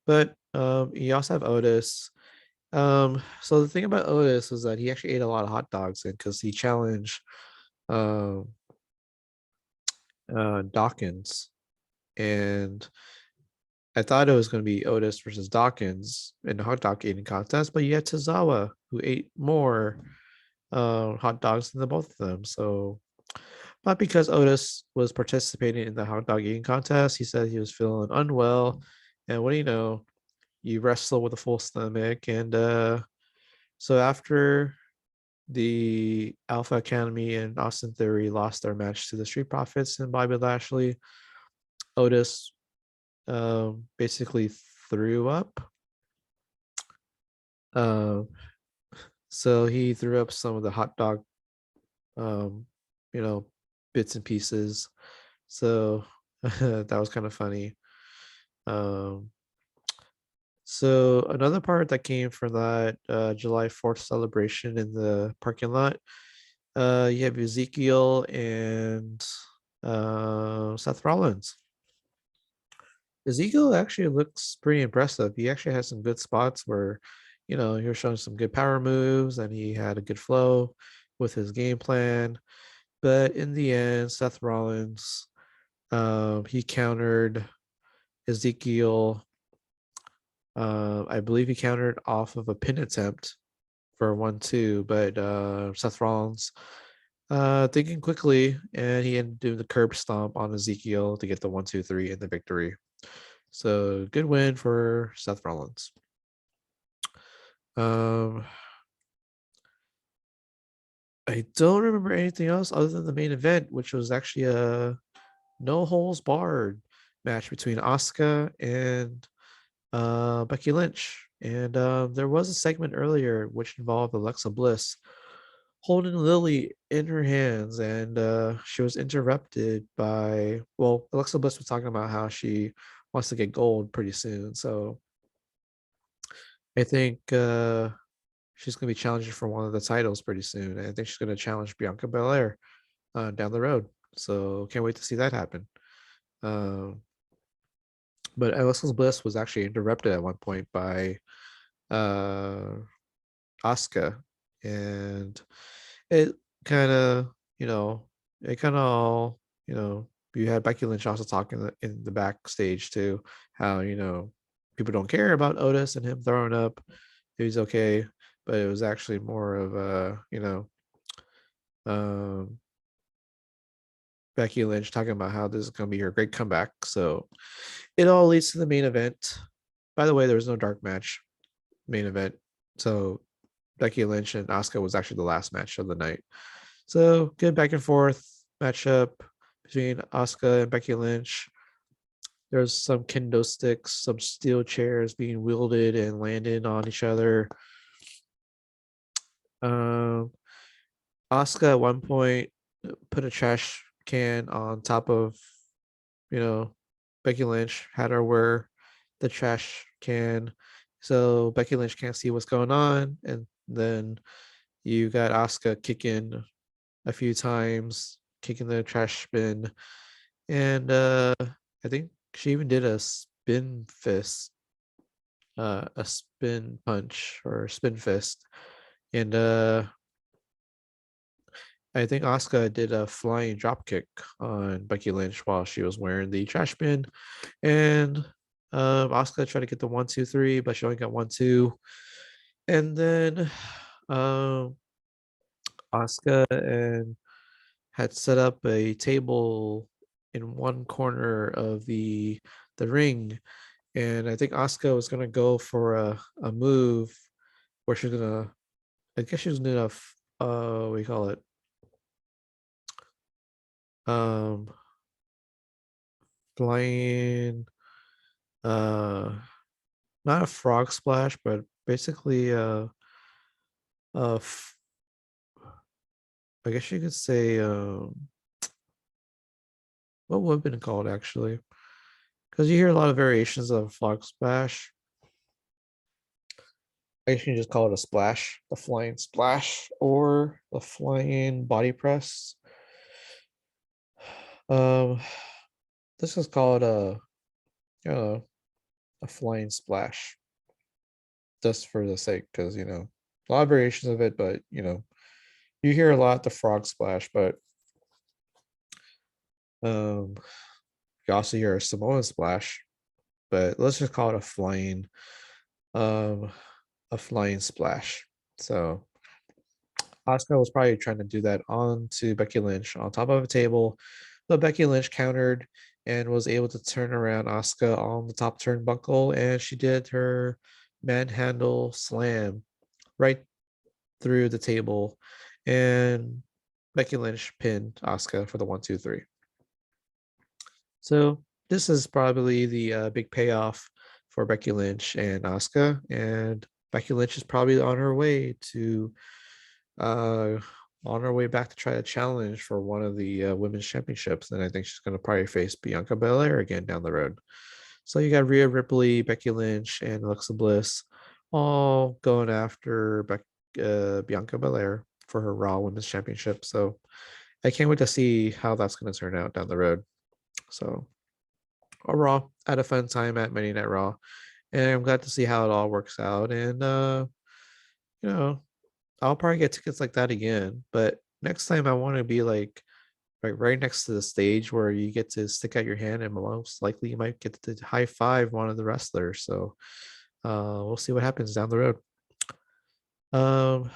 but you also have Otis. So the thing about Otis is that he actually ate a lot of hot dogs, and because he challenged Dawkins, and I thought it was going to be Otis versus Dawkins in the hot dog eating contest, but you had Tozawa who ate more hot dogs than the both of them. So, but because Otis was participating in the hot dog eating contest, he said he was feeling unwell, and what do you know? You wrestle with a full stomach, and so after the Alpha Academy and Austin Theory lost their match to the Street Profits and Bobby Lashley, Otis basically threw up. So he threw up some of the hot dog, um, bits and pieces. So that was kind of funny. So another part that came from that July 4th celebration in the parking lot, you have Ezekiel and Seth Rollins. Ezekiel actually looks pretty impressive. He actually has some good spots where, he was showing some good power moves and he had a good flow with his game plan. But in the end, Seth Rollins, he countered Ezekiel. I believe he countered off of a pin attempt for 1-2, but Seth Rollins thinking quickly, and he ended up doing the curb stomp on Ezekiel to get the 1-2-3 and the victory. So good win for Seth Rollins. Um, I don't remember anything else other than the main event, which was actually a no holds barred match between Asuka and Becky Lynch. And there was a segment earlier which involved Alexa Bliss holding Lily in her hands, and she was interrupted by, well, Alexa Bliss was talking about how she wants to get gold pretty soon. So I think she's going to be challenging for one of the titles pretty soon. And I think she's going to challenge Bianca Belair down the road. So can't wait to see that happen. Um, but Alexa Bliss was actually interrupted at one point by uh, Asuka, and it kind of, you know, it kind of, you know, you had Becky Lynch also talking in the backstage too, how, you know, people don't care about Otis and him throwing up. He's okay, but it was actually more of a, you know, um, Becky Lynch talking about how this is going to be her great comeback. So it all leads to the main event. By the way, there was no dark match main event. So Becky Lynch and Asuka was actually the last match of the night. So good back and forth matchup between Asuka and Becky Lynch. There's some kendo sticks, some steel chairs being wielded and landed on each other. Um, Asuka at one point put a trash can on top of, you know, Becky Lynch, had her wear the trash can so Becky Lynch can't see what's going on. And then you got Asuka kicking a few times, kicking the trash bin. And I think she even did a spin fist, a spin punch or spin fist. And I think Asuka did a flying drop kick on Becky Lynch while she was wearing the trash bin. And Asuka tried to get the 1-2-3, but she only got 1-2. And then um Asuka and had set up a table in one corner of the ring, and I think Asuka was gonna go for a move where she's gonna, I guess she was gonna what do you call it, um flying, uh not a frog splash, but basically uh f- I guess you could say, what would have been called actually, because you hear a lot of variations of frog splash. I guess you can just call it a splash, the flying splash, or the flying body press. Um, let's just call it I don't know, a flying splash, just for the sake, because a lot of variations of it, but you hear a lot the frog splash, but um, you also hear a Samoan splash, but let's just call it um, a flying splash. So Asuka was probably trying to do that onto Becky Lynch on top of a table, but Becky Lynch countered and was able to turn around Asuka on the top turnbuckle, and she did her manhandle slam right through the table, and Becky Lynch pinned Asuka for the 1-2-3. So this is probably the big payoff for Becky Lynch and Asuka, and Becky Lynch is probably uh, on her way back to try to challenge for one of the women's championships. And I think she's going to probably face Bianca Belair again down the road. So you got Rhea Ripley, Becky Lynch, and Alexa Bliss all going after Bianca Belair for her Raw Women's Championship. So I can't wait to see how that's going to turn out down the road. So overall, I had a fun time at Monday Night Raw, and I'm glad to see how it all works out. And you know, I'll probably get tickets like that again, but next time I want to be like right next to the stage where you get to stick out your hand, and most likely you might get to high five one of the wrestlers. So we'll see what happens down the road. Um,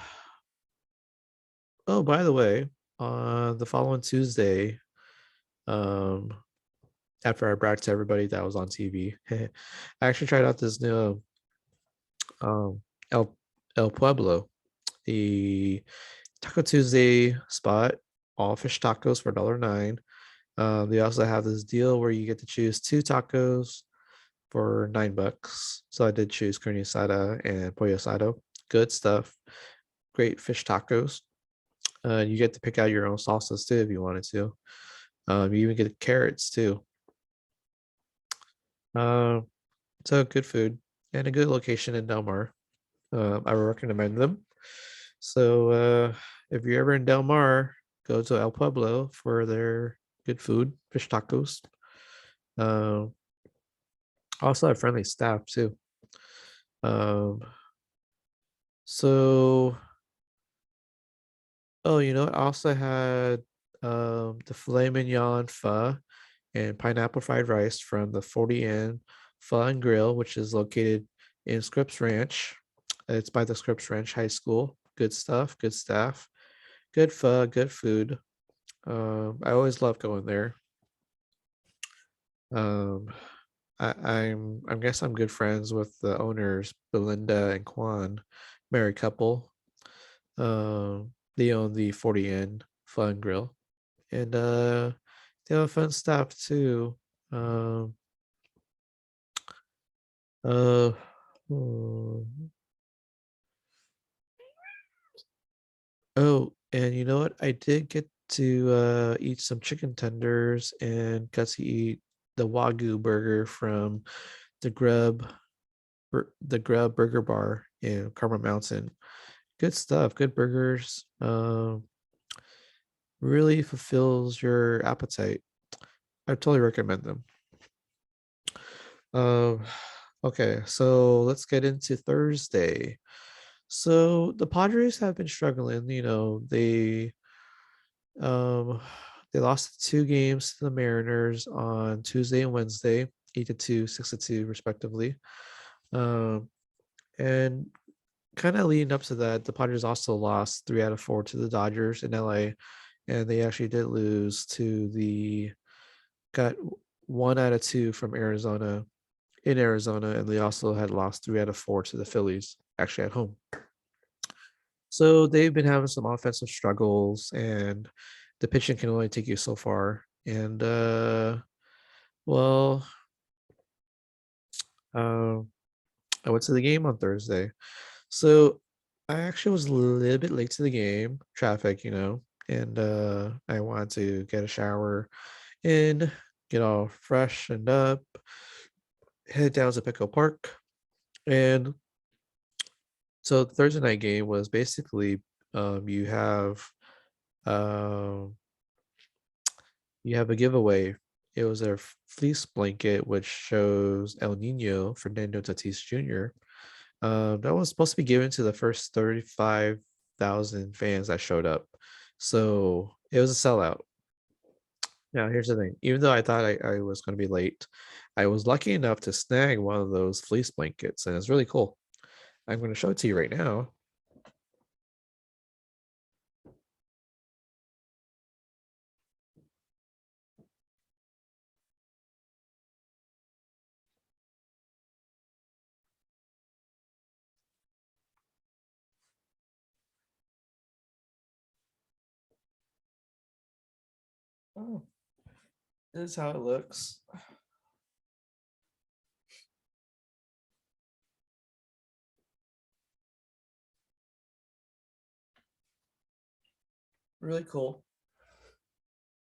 oh, by the way, on the following Tuesday, um, after I bragged to everybody that was on TV, I actually tried out this new um, El El Pueblo, the Taco Tuesday spot, all fish tacos for $1.09. They also have this deal where you get to choose two tacos for $9. So I did choose carne asada and pollo asado. Good stuff. Great fish tacos. You get to pick out your own salsas too if you wanted to. You even get carrots too. Um, so good food and a good location in Del Mar. I would recommend them. So if you're ever in Del Mar, go to El Pueblo for their good food, fish tacos. Um, also have friendly staff too. Um, so you know, I also had the filet mignon pho and pineapple fried rice from the 40 Inn Pho and Grill, which is located in Scripps Ranch. It's by the Scripps Ranch High School. Good stuff, good staff, good pho, good food. I always love going there. Um, I guess I'm good friends with the owners, Belinda and Kwan, married couple. They own the 40 Inn Fun Grill, and they have fun stuff too. Um, uh, hmm. Oh, and you know what? I did get to eat some chicken tenders and got to eat the Wagyu burger from the the Grub Burger Bar in Carmel Mountain. Good stuff, good burgers. Really fulfills your appetite. I totally recommend them. Um, okay, so let's get into Thursday. So the Padres have been struggling. Um they lost 2 games to the Mariners on Tuesday and Wednesday, 8-2, 6-2, respectively. Um, and kind of leading up to that, the Padres also lost 3 out of 4 to the Dodgers in LA, and they actually did lose to the got 1 out of 2 from Arizona in Arizona, and they also had lost 3 out of 4 to the Phillies, actually at home. So they've been having some offensive struggles, and the pitching can only take you so far. And well, um, I went to the game on Thursday. So I actually was a little bit late to the game, traffic, and I wanted to get a shower and get all fresh and up, head down to Petco Park. And so the Thursday night game was basically you have um you have a giveaway. It was a fleece blanket which shows El Nino Fernando Tatis Jr. That was supposed to be given to the first 35,000 fans that showed up. So it was a sellout. Now, here's the thing. Even though I thought I was going to be late, I was lucky enough to snag one of those fleece blankets, and it's really cool. I'm going to show it to you right now. Oh, this is how it looks. Really cool.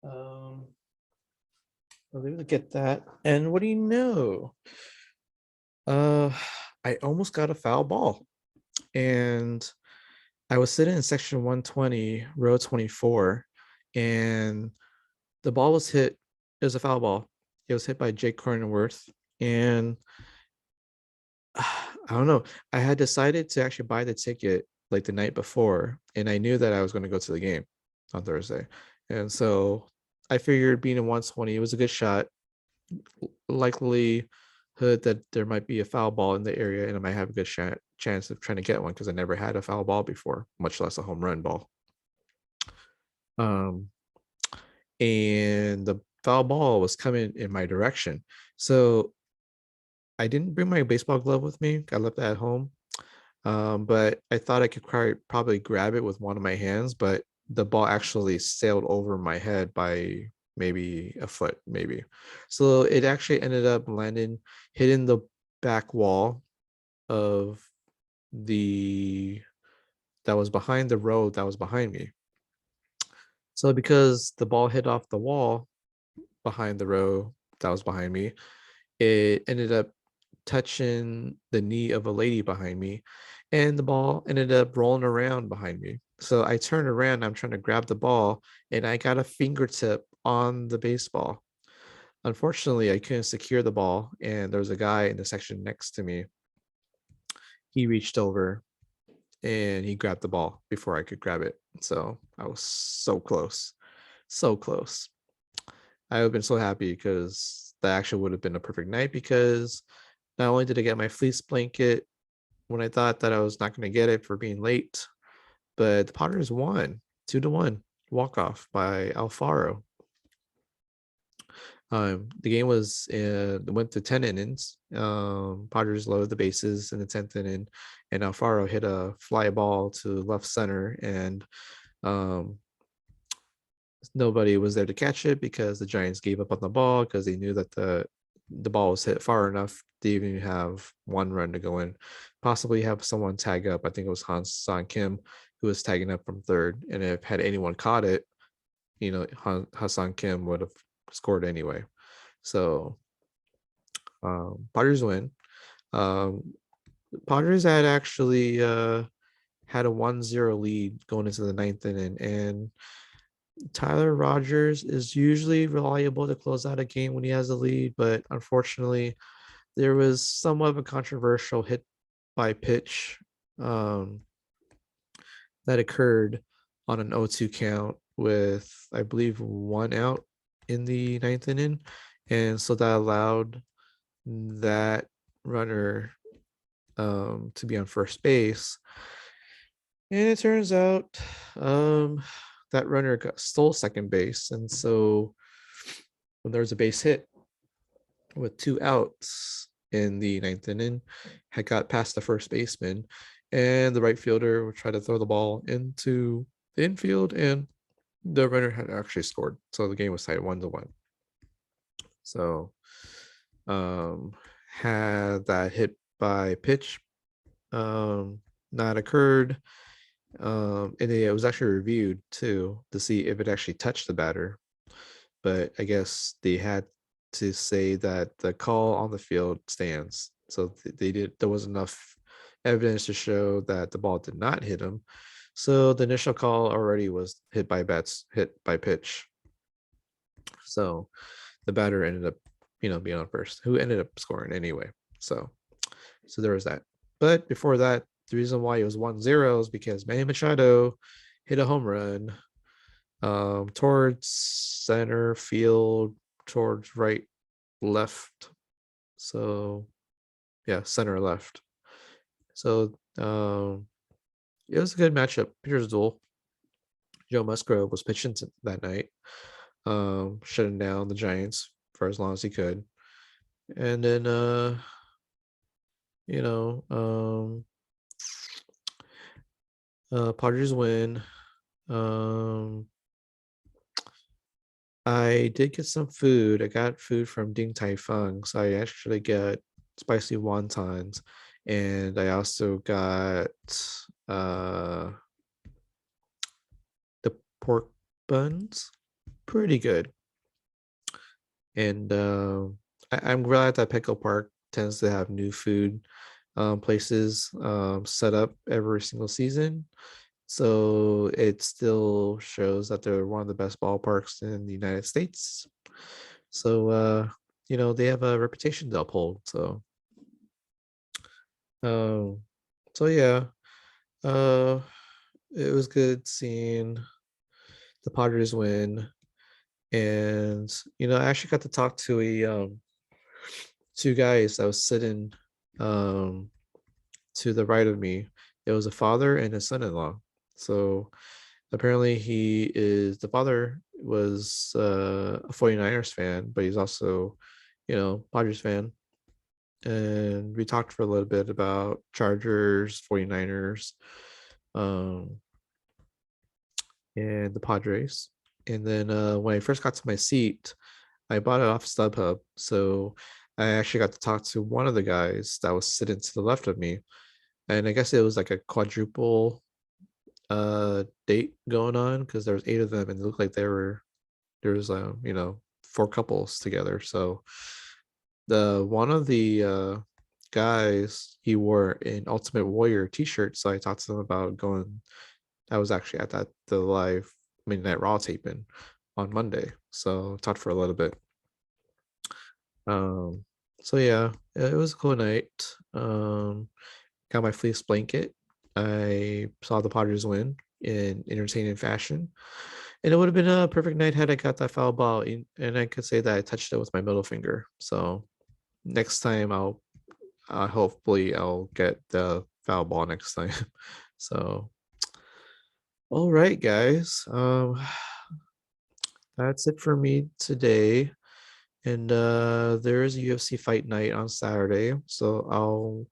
Um, I was able to get that. And what do you know? Uh, I almost got a foul ball. And I was sitting in section 120, row 24, and the ball was hit. It was a foul ball. It was hit by Jake Cronenworth. And I don't know. I had decided to actually buy the ticket like the night before, and I knew that I was going to go to the game on Thursday. And so I figured being in 120, it was a good shot. Likely hood that there might be a foul ball in the area, and I might have a good chance of trying to get one because I never had a foul ball before, much less a home run ball. Um, and the foul ball was coming in my direction. So I didn't bring my baseball glove with me. I left it at home. But I thought I could probably grab it with one of my hands, but the ball actually sailed over my head by maybe a foot, maybe. So it actually ended up landing, hitting the back wall of the that was behind the road that was behind me. So because the ball hit off the wall behind the row that was behind me, it ended up touching the knee of a lady behind me, and the ball ended up rolling around behind me. So I turned around, I'm trying to grab the ball, and I got a fingertip on the baseball. Unfortunately, I couldn't secure the ball, and there was a guy in the section next to me. He reached over and he grabbed the ball before I could grab it. So I was so close, so close. I would have been so happy because that actually would have been a perfect night, because not only did I get my fleece blanket when I thought that I was not going to get it for being late, but the Padres won 2-1 walk off by Alfaro. The game went to 10 innings. Padres loaded the bases in the 10th inning, and Alfaro hit a fly ball to left center, and um, nobody was there to catch it because the Giants gave up on the ball because they knew that the ball was hit far enough to even have one run to go in, possibly have someone tag up. I think it was Han Kim who was tagging up from third, and if had anyone caught it, Hassan Kim would have scored anyway. So Padres win. Um, Padres had actually had a 1-0 lead going into the ninth inning, and Tyler Rogers is usually reliable to close out a game when he has a lead, but unfortunately, there was somewhat of a controversial hit by pitch um, that occurred on an 0-2 count with, I believe, one out in the ninth inning. And so that allowed that runner to be on first base. And it turns out that runner stole second base. And so when there was a base hit with two outs in the ninth inning, had got past the first baseman, and the right fielder would try to throw the ball into the infield, and the runner had actually scored. So the game was tied 1-1. So had that hit by pitch not occurred, and it was actually reviewed too to see if it actually touched the batter, but I guess they had to say that the call on the field stands. So there was enough evidence to show that the ball did not hit him. So the initial call already was hit by pitch. So the batter ended up, being on first, who ended up scoring anyway. So there was that. But before that, the reason why it was 1-0 is because Manny Machado hit a home run towards center field, towards right, left. So yeah, center left. So it was a good matchup. Pitcher's duel. Joe Musgrove was pitching that night, shutting down the Giants for as long as he could. And then you know, Padres win. I did get some food. I got food from Ding Tai Fung. So I actually got spicy wontons. And I also got uh the pork buns. Pretty good. And I'm glad that Petco Park tends to have new food places set up every single season. So it still shows that they're one of the best ballparks in the United States. So they have a reputation to uphold. Um, so yeah, uh, it was good seeing the Padres win, and I actually got to talk to two guys that was sitting to the right of me. It was a father and a son-in-law. So Apparently, the father was a 49ers fan, but he's also, Padres fan. And we talked for a little bit about Chargers, 49ers, um, and the Padres. And then when I first got to my seat, I bought it off StubHub. So I actually got to talk to one of the guys that was sitting to the left of me. And I guess it was like a quadruple date going on because there was 8 of them and it looked like there was 4 couples together. So the one of the guys, he wore an Ultimate Warrior t-shirt, so I talked to them about going. I was actually at the live Midnight Raw taping on Monday, so talked for a little bit. um so yeah, it was a cool night. Got my fleece blanket. I saw the Padres win in entertaining fashion. And it would have been a perfect night had I got that foul ball and I could say that I touched it with my middle finger. So next time hopefully I'll get the foul ball next time. So all right, guys. That's it for me today. And there is a UFC fight night on Saturday. So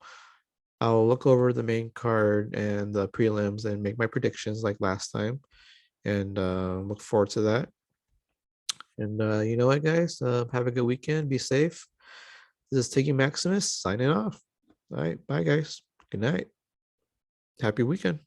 I'll look over the main card and the prelims and make my predictions like last time. And look forward to that. And you know what, guys? Have a good weekend. Be safe. This is Tiggy Maximus signing off. All right. Bye, guys. Good night. Happy weekend.